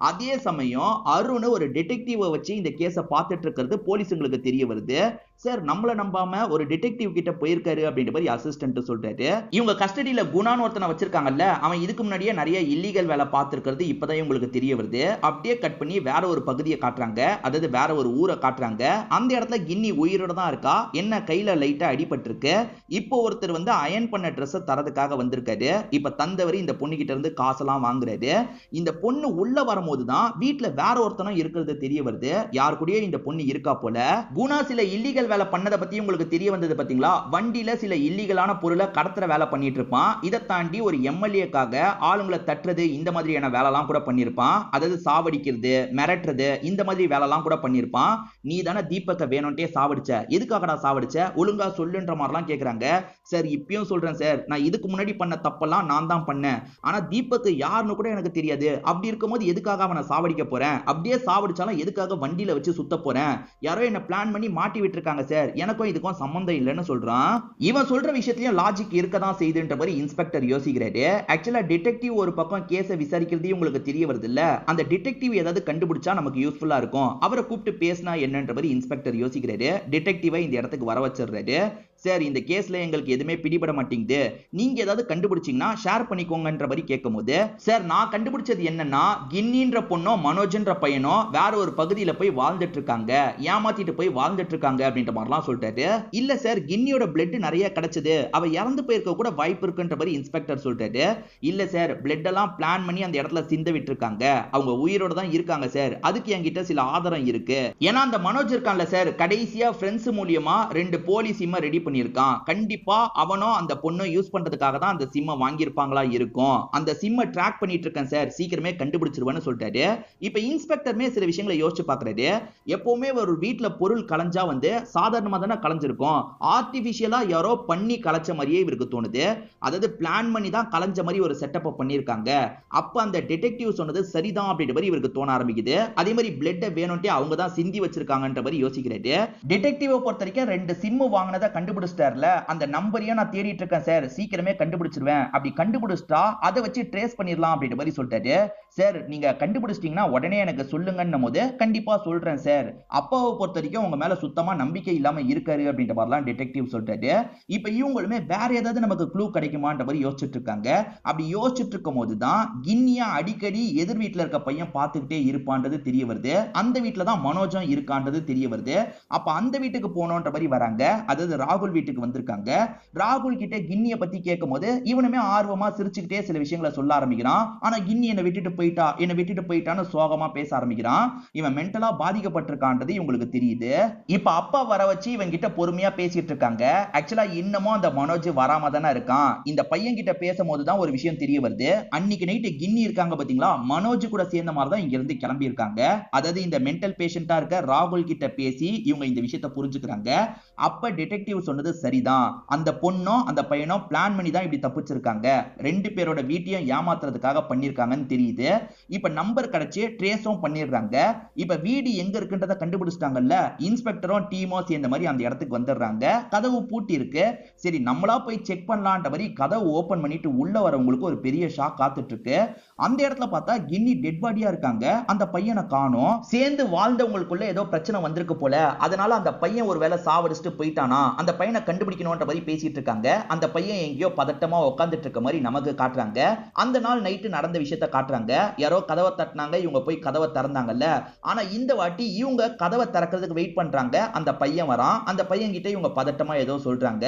அதே சமயம் அருண் ஒரு டிடெக்டிவ் வச்சு இந்த கேஸை பார்த்துட்டு இருக்கிறது போலீஸுங்களுக்கு தெரிய வருது. சார் நம்மள நம்பாம ஒரு டிடெக்டிவ் கிட்ட போயிருக்காரு அப்படின்ற மாதிரி அசிஸ்டன்ட் சொல்றாரு. இவங்க கஸ்டடியில குணான்னு ஒருத்தனை வச்சிருக்காங்கல்ல, அவன் இதுக்கு முன்னாடியே நிறைய இல்லீகல் வேலை பார்த்திருக்கிறது இப்பதான் இவங்களுக்கு தெரிய வருது. அப்படியே கட் பண்ணி வேற ஒரு பகுதியை காட்டுறாங்க, அதாவது வேற ஒரு ஊரை காட்டுறாங்க. அந்த இடத்துல கின்னி உயிரோட தான் இருக்கா, என்ன கையில லைட்டா அடிபட்டு இருக்கு. இப்போ ஒருத்தர் வந்து அயன் பண்ண ட்ரெஸ் தரதுக்காக வந்திருக்காரு. இப்ப தந்தவர் இந்த பொண்ணு கிட்ட இருந்து காசெல்லாம் வாங்குறாரு. இந்த பொண்ணு உள்ள வரும்போது தான் வீட்டுல வேற ஒருத்தனும் இருக்கிறது தெரிய வருது. யார் கூடயே இந்த பொண்ணு இருக்கா போல. குணா சில இல்லீகல் வேலை பண்ணதை பத்தி உங்களுக்கு தெரிய வந்தது பாத்தீங்களா? வண்டியில சில இல்லீகலான பொருளை கடத்துற வேலை பண்ணிட்டு இருப்பான். இதை தாண்டி ஒரு எம்எல்ஏக்காக ஆளுங்களை தட்டுறது இந்த மாதிரியான வேலைலாம் கூட பண்ணிருப்பான். அதாவது சாவடிக்கிறது, மிரட்டுறது இந்த மாதிரி வேலைலாம் கூட பண்ணிருப்பான். நீ தானே தீபக்கை வேணும்ட்டே சாவடிச்ச, எதுக்காகடா சாவடிச்ச, ஒழுங்கா சொல்லுன்ற மாதிரிலாம் கேக்குறாங்க. சார் இப்பயும் சொல்றேன் சார், நான் இதுக்கு முன்னாடி பண்ண தப்பெல்லாம் நான் தான் பண்ணேன். ஆனா தீபக் யாருன்னு கூட எனக்கு தெரியாது. அப்படி இருக்கும்போது எதுக்காக அவனை சாவடிக்க போறேன்? அப்படியே சாவடிச்சாலும் எதுக்காக வண்டியில வச்சு சுத்த போறேன்? யாரோ என்ன பிளான் பண்ணி மாட்டி விட்டுருக்காங்க சார், எனக்கும் இதுக்கும் சம்பந்தம் இல்லைன்னு சொல்றான். இவன் சொல்ற விஷயத்திலயும் லாஜிக் இருக்கதான் செய்துன்ற மாதிரி இன்ஸ்பெக்டர் யோசிக்கிறாரு. ஆக்சுவலா டிடெக்டிவ் ஒரு பக்கம் கேஸை விசாரிக்கிறதே உங்களுக்கு தெரிய வருது இல்ல, அந்த டிடெக்டிவ் ஏதாவது கண்டுபிடிச்சா நமக்கு யூஸ்ஃபுல்லா இருக்கும், அவரை கூப்பிட்டு பேசினா என்னன்ற மாதிரி இன்ஸ்பெக்டர் யோசிக்கிறாரு. டிடெக்டிவை இந்த இடத்துக்கு வர வச்சிடுறாரு. சார் இந்த கேஸ்ல எங்களுக்கு எதுவுமே பிடிபட மாட்டேங்குது, நீங்க ஏதாவது கண்டுபிடிச்சீங்கன்னா ஷேர் பண்ணிக்கோங்கன்ற மாதிரி கேட்கும்போது, சார் நான் கண்டுபிடிச்சது என்னன்னா கின்னின்ற பொண்ணோ மனோஜ்ன்ற பையனோ வேற ஒரு பகுதியில போய் வாழ்ந்துட்டு இருக்காங்க, ஏமாத்திட்டு போய் வாழ்ந்துட்டு இருக்காங்க அப்படின்ற மாதிரிலாம் சொல்லிட்டாரு. இல்ல சார் கின்னியோட பிளட் நிறைய கிடைச்சது, அவ இறந்து போயிருக்க கூட வாய்ப்பு இருக்குன்ற மாதிரி இன்ஸ்பெக்டர் சொல்லிட்டாரு. இல்ல சார் பிளட் எல்லாம் பிளான் பண்ணி அந்த இடத்துல சிந்த விட்டு இருக்காங்க, அவங்க உயிரோட தான் இருக்காங்க சார், அதுக்கு என்கிட்ட சில ஆதாரம் இருக்கு. ஏன்னா அந்த மனோஜ் இருக்கான்ல சார், கடைசியா ஃப்ரெண்ட்ஸ் மூலியமா 2 போலி சிம்ம ரெடி பண்ணிருக்கான். கண்டிப்பா அவனோ அந்த பொண்ணு யூஸ் பண்றதுக்காக தான் அந்த சிம்ம வாங்கியிருப்பாங்களா இருக்கும். அந்த சிம்ம ட்ராக் பண்ணிட்டு இருக்கேன் சார், சீக்கிரமே கண்டுபிடிச்சிருவேன்னு சொல்லிட்டாரு. இப்ப இன்ஸ்பெக்டருமே சில விஷயங்களை யோசிச்சு பாக்குறாரு. எப்பவுமே ஒரு வீட்டுல பொருள் கலைஞ்சா வந்து சாதாரணமா தானே கலைஞ்சிருக்கும், ஆர்டிபிஷியலா யாரோ பண்ணி கலைச்ச மாதிரியே இவருக்கு தோணுது. அதாவது பிளான் பண்ணி தான் கலைஞ்ச மாதிரி ஒரு செட்டப் பண்ணிருக்காங்க. அப்ப அந்த டிடெக்டிவ் சொன்னது சரிதான் அப்படின்ற மாதிரி இவருக்கு தோண ஆரம்பிக்குது. அதே மாதிரி பிளட் வேணும்ட்டே அவங்க தான் சிந்தி வச்சிருக்காங்கன்ற மாதிரி யோசிக்கிறாரு. டிடெக்டிவ் பொறுத்த வரைக்கும் 2 சிம் வாங்கினதை கண்டுபிடிச்சிட்டார்ல, அந்த நம்பரையும் நான் தேடிட்டு இருக்கேன் சார், சீக்கிரமே கண்டுபிடிச்சிருவேன், அப்படி கண்டுபிடிச்சிட்டா அதை வச்சு ட்ரேஸ் பண்ணிடலாம் அப்படின்ற மாதிரி சொல்லிட்டாரு. சார் நீங்க கண்டுபிடிச்சிட்டீங்கன்னா உடனே எனக்கு சொல்லுங்கன்னும் போது கண்டிப்பா சொல்றேன் சார், அப்பாவை பொறுத்த வரைக்கும் உங்க மேல சுத்தமா நம்பிக்கை இல்லாம இருக்காரு அப்படின்ற மாதிரிலாம் டிடெக்டிவ் சொல்லிட்டாரு. இப்ப இவங்களுமே வேற ஏதாவது நமக்கு க்ளூ கிடைக்குமான்ற மாதிரி யோசிச்சுட்டு இருக்காங்க. அப்படி யோசிச்சுட்டு இருக்கும் போதுதான் கின்னியா அடிக்கடி எதிர் வீட்டுல இருக்க பையன் பார்த்துக்கிட்டே இருப்பான்றது தெரிய வருது. அந்த வீட்டுல தான் மனோஜம் இருக்கான்றது தெரிய வருது. அப்ப அந்த வீட்டுக்கு போனோன்ற மாதிரி வராங்க, அதாவது ராகுல் வீட்டுக்கு வந்திருக்காங்க. ராகுல் கிட்ட கின்னிய பத்தி கேட்கும் போது இவனுமே ஆர்வமா சிரிச்சுக்கிட்டே சில விஷயங்களை சொல்ல ஆரம்பிக்கிறான். ஆனா கின்னி என்ன விட்டுட்டு போயிட்டான்னு சோகமா பேச ஆரம்பிக்கிறான். இவன் மென்டலா பாதிக்கப்பட்டிருக்கான்றது இவங்களுக்கு தெரியுது. இப்ப அப்பா வர வச்சு இவன் கிட்ட பொறுமையா பேசிட்டு இருக்காங்க. ஆக்சுவலா இன்னமும் அந்த மனோஜ் வராம தானே இருக்கான். இந்த பையன் கிட்ட பேசும்போது தான் ஒரு விஷயம் தெரிய வருது. அன்னைக்கு நைட்டு கின்னி இருக்காங்க பாத்தீங்களா, மனோஜ் கூட சேர்ந்த மாதிரி தான் இங்க இருந்து கிளம்பி இருக்காங்க. அதாவது இந்த மென்டல் பேஷண்டா இருக்க ராகுல் கிட்ட பேசி இவங்க இந்த விஷயத்தை புரிஞ்சுக்கிறாங்க. அப்ப டிடெக்டிவ் சொன்னது சரிதான், அந்த பொண்ணும் அந்த பையனும் பிளான் பண்ணி தான் இப்படி தப்பிச்சிருக்காங்க, 2 பேரோட வீட்டையும் ஏமாத்துறதுக்காக பண்ணிருக்காங்கன்னு தெரியுது. இப்ப நம்பர் கிடைச்சு ட்ரேஸும் பண்ணிடுறாங்க. இப்ப வீடு எங்க இருக்குன்றத கண்டுபிடிச்சிட்டாங்கல்ல, இன்ஸ்பெக்டரும் டீமும் சேர்ந்த மாதிரி அந்த இடத்துக்கு வந்துடுறாங்க. கதவு பூட்டி இருக்கு. சரி நம்மளா போய் செக் பண்ணலான்ற மாதிரி கதவு ஓபன் பண்ணிட்டு உள்ள வரவங்களுக்கு ஒரு பெரிய ஷாக் காத்துட்டு இருக்கு. அந்த இடத்துல பார்த்தா கின்னி டெட் பாடியா இருக்காங்க, அந்த பையனை காணோம். சேர்ந்து வாழ்ந்தவங்களுக்குள்ள ஏதோ பிரச்சனை வந்திருக்கு போல, அதனால அந்த பையன் ஒரு வேளை சாவடிச்சுட்டு போயிட்டானா, அந்த பையனை கண்டுபிடிக்கணும்ன்ற மாதிரி பேசிட்டு இருக்காங்க. அந்த பையன் எங்கேயோ பதட்டமா உட்காந்துட்டு இருக்க மாதிரி நமக்கு காட்டுறாங்க. அந்த நாள் நைட்டு நடந்த விஷயத்தை காட்டுறாங்க. யாரோ கதவை தட்டினாங்க, இவங்க போய் கதவை திறந்தாங்கல்ல. ஆனா இந்த வாட்டி இவங்க கதவை திறக்கிறதுக்கு வெயிட் பண்றாங்க. அந்த பையன் வரான். அந்த பையன் கிட்ட இவங்க பதட்டமா ஏதோ சொல்றாங்க.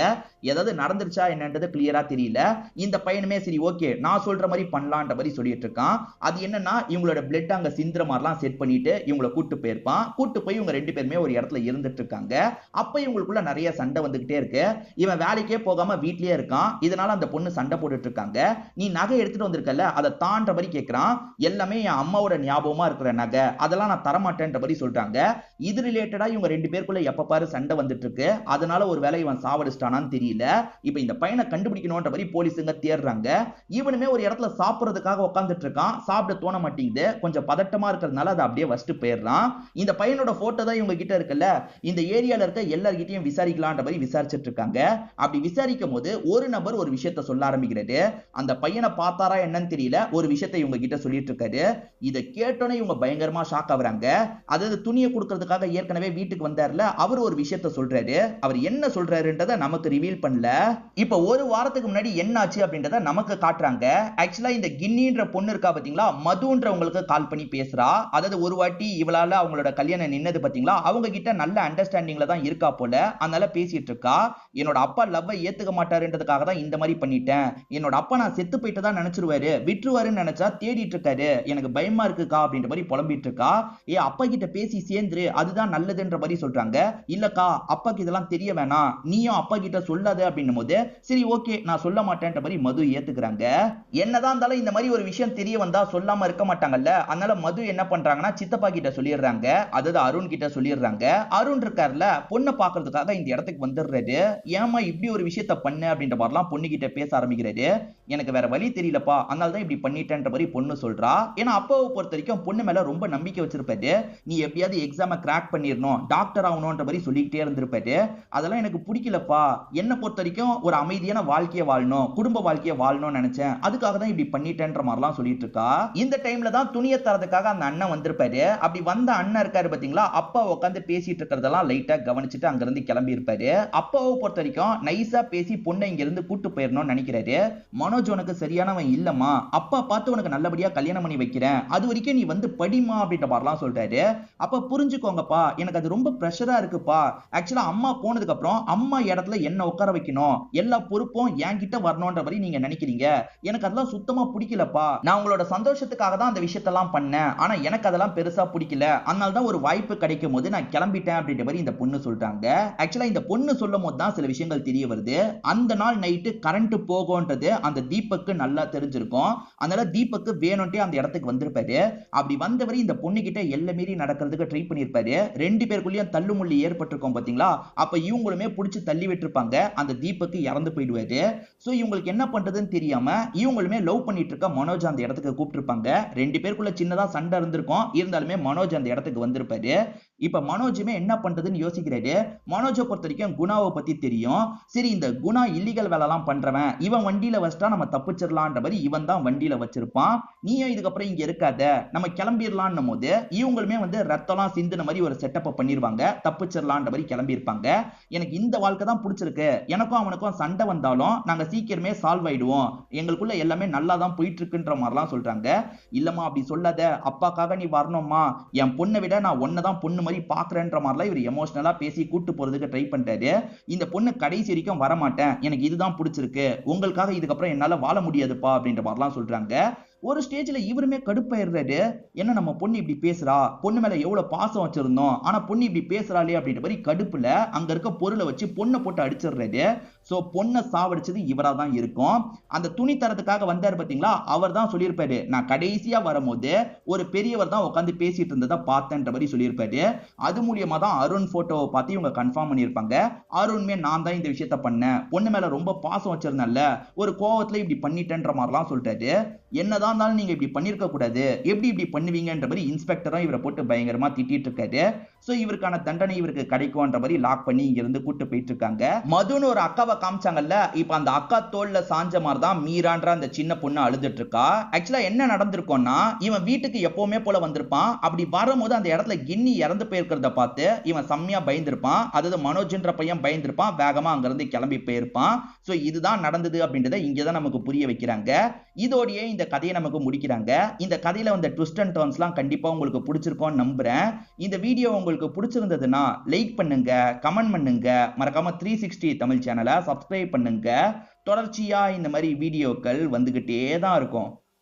ஏதாவது நடந்துருச்சா என்னன்றது கிளியரா தெரியல. இந்த பையனுமே சரி ஓகே நான் சொல்ற மாதிரி பண்ணலான்ற மாதிரி சொல்லிட்டு இருக்கான். அது என்னன்னா இவங்களோட பிளட் அங்க சிந்துற மாதிரிலாம் செட் பண்ணிட்டு இவங்களை கூட்டு போயிருப்பான். கூட்டு போய் இவங்க 2 பேருமே ஒரு இடத்துல இருந்துட்டு இருக்காங்க. அப்ப இவங்களுக்குள்ள நிறைய சண்டை வந்துகிட்டே இருக்கு. இவன் வேலைக்கே போகாம வீட்லயே இருக்கான். இதனால அந்த பொண்ணு சண்டை போட்டுட்டு இருக்காங்க. நீ நகை எடுத்துட்டு வந்திருக்கல, அதை தாண்ட மாதிரி கேட்கிறான். எல்லாமே என் அம்மாவோட ஞாபகமா இருக்கிற நகை, அதெல்லாம் நான் தரமாட்டேன்ற மாதிரி சொல்றாங்க. இது ரிலேட்டடா இவங்க 2 பேருக்குள்ள எப்ப பாரு சண்டை வந்துட்டு இருக்கு. அதனால ஒரு வேளை இவன் சாவடிச்சிட்டானான்னு தெரியல. இப்ப இந்த பையனை கண்டுபிடிக்கணும்ன்ற மாதிரி போலீஸுங்க தேடுறாங்க. இவனுமே ஒரு இடத்துல சாப்பிடுறதுக்காக உட்கார்ந்துட்டு இருக்கான். சாப்பிட தோண மாட்டேங்குது. கொஞ்சம் பதட்டமா இருக்கிறதுனால அதை அப்படியே வச்சுட்டு போயிடுறான். இந்த பையனோட போட்டோ தான் இவங்க கிட்ட இருக்குல்ல, இந்த ஏரியால இருக்க எல்லார்கிட்டயும் விசாரிக்கலான்ற மாதிரி விசாரிச்சுட்டு இருக்காங்க. அப்படி விசாரிக்கும் போது ஒரு நபர் ஒரு விஷயத்த சொல்ல ஆரம்பிக்கிறாரு. அந்த பையனை பார்த்தாரா என்னன்னு தெரியல, ஒரு விஷயத்தை இவங்க கிட்ட சொல்லிட்டு இருக்காரு. இதை கேட்டோன்னே இவங்க பயங்கரமா ஷாக் ஆகுறாங்க. அதாவது துணியை கொடுக்கறதுக்காக ஏற்கனவே வீட்டுக்கு வந்தார்ல, அவர் அவர் ஒரு விஷயத்த சொல்றாரு. அவர் என்ன சொல்றாருன்றத நமக்கு ரிவீல் பண்ணல. இப்ப ஒரு வாரத்துக்கு முன்னாடி என்ன ஆச்சு அப்படின்றத நமக்கு காட்டுறாங்க. ஆக்சுவலா இந்த கின்னின்ற பொண்ணு இருக்கா பாத்தீங்களா, மதுன்றவங்களுக்கு கால் பண்ணி பேசுறா. அதாவது ஒரு வாட்டி இவளால அவங்களோட கல்யாணம் நின்னது பாத்தீங்களா, அவங்க கிட்ட நல்ல அண்டர்ஸ்டாண்டிங்ல தான் இருக்கா போல. அதனால பேசிட்டு இருக்கா. என்னோட அப்பா லவ்வை ஏத்துக்க மாட்டாருன்றதுக்காக தான் இந்த மாதிரி பண்ணிட்டேன். என்னோட அப்பா நான் செத்து போயிட்டு தான் நினைச்சிருவாரு, விட்டுருவாருன்னு நினைச்சா தேடிட்டு இருக்காரு. எனக்கு பயமா இருக்குக்கா அப்படின்ற மாதிரி புலம்பிட்டு இருக்கா. அப்பா கிட்ட பேசி சேர்ந்துரு, அதுதான் நல்லதுன்ற மாதிரி சொல்றாங்க. இல்லக்கா, அப்பாக்கு இதெல்லாம் தெரிய வேணாம், நீயும் அப்பா கிட்ட சொல்லாத அப்படின்னும் போது சரி ஓகே நான் சொல்ல மாட்டேன்ற மாதிரி மது ஏத்துக்கிறாங்க. என்னதான் இருந்தாலும் இந்த மாதிரி ஒரு விஷயம் தெரிய வந்தா சொல்லாம இருக்க மாட்டாங்கல்ல. அதனால மது என்ன பண்றாங்கன்னா சித்தப்பா கிட்ட சொல்லிடுறாங்க. அதாவது அருண் கிட்ட சொல்லிடுறாங்க. அருண் இருக்கார்ல, பொண்ணை பாக்குறதுக்காக இந்த இடத்துக்கு வந்துடுறாரு. ஏமா இப்படி ஒரு விஷயத்த பண்ண அப்படின்ற மாதிரிலாம் பொண்ணு கிட்ட பேச ஆரம்பிக்கிறாரு. எனக்கு வேற வழி தெரியலப்பா, அதனால தான் இப்படி பண்ணிட்டேன்ற மாதிரி பொண்ணு சொல்றா. ஏன்னா அப்பாவை பொறுத்த வரைக்கும் பொண்ணு மேல ரொம்ப நம்பிக்கை வச்சிருப்பாரு. நீ எப்படியாவது எக்ஸாமை கிராக் பண்ணிடணும், டாக்டர் ஆகணும்ன்ற மாதிரி சொல்லிக்கிட்டே இருந்திருப்பாரு. அதெல்லாம் எனக்கு பிடிக்கலப்பா, என்ன பொறுத்த வரைக்கும் ஒரு அமைதியான வாழ்க்கையை வாழணும், குடும்ப வாழ்க்கையை வாழணும்னு நினைச்சேன், அதுக்காக தான் இப்படி பண்ணிட்டேன்ற மாதிரிலாம் சொல்லிட்டு இருக்கா. இந்த டைம்ல தான் துணியை தரதுக்காக அந்த அண்ணன் வந்திருப்பாரு. அப்படி வந்த அண்ணன் இருக்காரு பாத்தீங்களா, அப்பா உட்காந்து பேசிட்டு இருக்கிறதெல்லாம் லைட்டா கவனிச்சுட்டு அங்க இருந்து கிளம்பி இருப்பாரு. அப்பாவை பொறுத்த வரைக்கும் நைஸா பேசி பொண்ணை இங்க இருந்து கூட்டு போயிடணும்னு நினைக்கிறாரு. மனோஜ் உனக்கு சரியானவன் இல்லம்மா, அப்பா பார்த்து உனக்கு நல்லபடியா கல்யாணம் பண்ணி வைக்கிறேன், அது வரைக்கும் நீ வந்து படிமா அப்படின்ற மாதிரிலாம் சொல்றாரு. அப்ப புரிஞ்சுக்கோங்கப்பா, எனக்கு அது ரொம்ப பிரஷரா இருக்குப்பா. ஆக்சுவலா அம்மா போனதுக்கு அப்புறம் அம்மா இடத்துல என்ன உட்கார வைக்கணும், எல்லா பொறுப்பும் என்கிட்ட வரணும்ன்ற மாதிரி நீங்க நினைக்கிறீங்க. எனக்கு அதெல்லாம் சுத்தமா பிடிக்கலப்பா. நான் உங்களோட சந்தோஷத்துக்காக தான் அந்த விஷயத்தெல்லாம் பண்ணேன், ஆனா எனக்கு அதெல்லாம் பெருசா பிடிக்கல. அதனால தான் ஒரு வாய்ப்பு கிடைக்கும் போது நான் கிளம்பிட்டேன் அப்படின்ற மாதிரி இந்த பொண்ணு சொல்றாங்க. ஆக்சுவலா இந்த பொண்ணு சொல்லும் போது தான் சில விஷயங்கள் தெரிய வருது. அந்த நாள் நைட்டு கரண்ட் போகும்ன்றது அந்த தீபக்கு நல்லா தெரிஞ்சிருக்கும். அதனால தீபக்கு வேணும்ட்டே அந்த இடத்துக்கு வந்திருப்பாரு. அப்படி வந்தவரை இந்த பொண்ணு கிட்ட எல்லை மீறி நடக்கிறதுக்கு ட்ரை பண்ணிருப்பாரு. ரெண்டு பேருக்குள்ளேயும் தள்ளுமுள்ளி ஏற்பட்டிருக்கும் பாத்தீங்களா, அப்ப இவங்களுமே புடிச்சு தள்ளி விட்டுருப்பாங்க. அந்த தீபக்கு இறந்து போயிடுவாரு. சோ இவங்களுக்கு என்ன பண்றதுன்னு தெரியாம இவங்களுமே லவ் பண்ணிட்டு இருக்க மனோஜ் அந்த இடத்துக்கு கூப்பிட்டுருப்பாங்க. ரெண்டு பேருக்குள்ள சின்னதா சண்டை இருந்திருக்கும், இருந்தாலுமே மனோஜ் அந்த இடத்துக்கு வந்திருப்பாரு. இப்ப மனோஜுமே என்ன பண்றதுன்னு யோசிக்கிறாரு. மனோஜை பொறுத்த வரைக்கும் குணாவை பத்தி தெரியும். சரி இந்த குணா இல்லீகல் வேலை எல்லாம் பண்றவன், இவன் வண்டியில வச்சிட்டா நம்ம தப்பிச்சிடலான்ற மாதிரி இவன் தான் வண்டியில வச்சிருப்பான். நீயும் இதுக்கப்புறம் இங்க இருக்காத, நம்ம கிளம்பிடலான்னும் போது இவங்களுமே வந்து ரத்தம்லாம் சிந்துன மாதிரி ஒரு செட்டப்பை பண்ணிருவாங்க. தப்பிச்சிடலான்ற மாதிரி கிளம்பி இருப்பாங்க. எனக்கு இந்த வாழ்க்கை தான் பிடிச்சிருக்கு, எனக்கும் அவனுக்கும் சண்டை வந்தாலும் நாங்க சீக்கிரமே சால்வ் ஆயிடுவோம், எங்களுக்குள்ள எல்லாமே நல்லா தான் போயிட்டு இருக்குன்ற மாதிரிலாம் சொல்றாங்க. இல்லம்மா அப்படி சொல்லாத, அப்பாக்காக நீ வரணும்மா, என் பொண்ணை விட நான் ஒன்னதான் பொண்ணு மாதிரி பாக்குறேன்ற மாதிரிலாம் இவர் எமோஷனலா பேசி கூட்டு போறதுக்கு ட்ரை பண்றாரு. இந்த பொண்ணு கடைசி வரைக்கும் வரமாட்டேன், எனக்கு இதுதான் பிடிச்சிருக்கு, உங்களுக்காக இதுக்கப்புறம் என்னால வாழ முடியாதுப்பா அப்படின்ற மாதிரிலாம் சொல்றாங்க. ஒரு ஸ்டேஜ்ல இவருமே கடுப்பாயிடுறாரு. என்ன நம்ம பொண்ணு இப்படி பேசுறா, பொண்ணு மேல எவ்வளவு பாசம் வச்சிருந்தோம், ஆனா பொண்ணு இப்படி பேசுறாளே அப்படின்ற மாதிரி கடுப்புல அங்க இருக்க பொருளை வச்சு பொண்ணை போட்டு அடிச்சிடுறாரு. சோ பொண்ணை சாவடிச்சது இவரா தான் இருக்கும். அந்த துணி தரத்துக்காக வந்தாரு பாத்தீங்களா, அவர் தான் சொல்லியிருப்பாரு, நான் கடைசியா வரும்போது ஒரு பெரியவர் தான் உட்காந்து பேசிட்டு இருந்ததை பார்த்தேன்ற மாதிரி சொல்லியிருப்பாரு. அது மூலியமா தான் அருண் போட்டோவை பார்த்து இவங்க கன்ஃபார்ம் பண்ணியிருப்பாங்க. அருண்மே நான் தான் இந்த விஷயத்த பண்ணேன், பொண்ணு மேல ரொம்ப பாசம் வச்சிருந்தேன்ல, ஒரு கோவத்துல இப்படி பண்ணிட்டேன்ற மாதிரிலாம் சொல்லிட்டாரு. என்னதான் இருந்தாலும் நீங்க இப்படி பண்ணிருக்க கூடாது, எப்படி இப்படி பண்ணுவீங்கன்ற மாதிரி இன்ஸ்பெக்டரும் இவரை போட்டு பயங்கரமா திட்டிட்டு இருக்காரு. சோ இவருக்கான தண்டனை இவருக்கு கிடைக்கும்ன்ற மாதிரி லாக் பண்ணி இங்க இருந்து கூட்டு போயிட்டு இருக்காங்க. மதுன்னு ஒரு அக்காவை காமிச்சாங்கல்ல, இப்ப அந்த அக்கா தோல்ல சாஞ்ச மாதிரி தான் மீரான்ற அந்த சின்ன பொண்ணு அழுதுட்டு இருக்கா. ஆக்சுவலா என்ன நடந்திருக்கும்னா, இவன் வீட்டுக்கு எப்பவுமே போல வந்திருப்பான். அப்படி வரும்போது அந்த இடத்துல கின்னி இறந்து போயிருக்கிறத பார்த்து இவன் செம்மையா பயந்திருப்பான். அதாவது மனோஜ்ன்ற பையன் பயந்திருப்பான், வேகமா அங்க இருந்து கிளம்பி போயிருப்பான். சோ இதுதான் நடந்தது அப்படின்றத இங்கதான் நமக்கு புரிய வைக்கிறாங்க. இதோடயே இந்த கதையை நமக்கு முடிக்கிறாங்க. இந்த கதையில வந்த ட்விஸ்ட் அண்ட் டர்ன்ஸ்லாம் கண்டிப்பா உங்களுக்கு பிடிச்சிருக்கும்னு நம்புறேன். இந்த வீடியோ உங்களுக்கு பிடிச்சிருந்ததுன்னா லைக் பண்ணுங்க, கமெண்ட் பண்ணுங்க, மறக்காம 360 தமிழ் சேனலை சப்ஸ்கிரைப் பண்ணுங்க. தொடர்ச்சியா இந்த மாதிரி வீடியோக்கள் வந்துகிட்டே தான் இருக்கும்.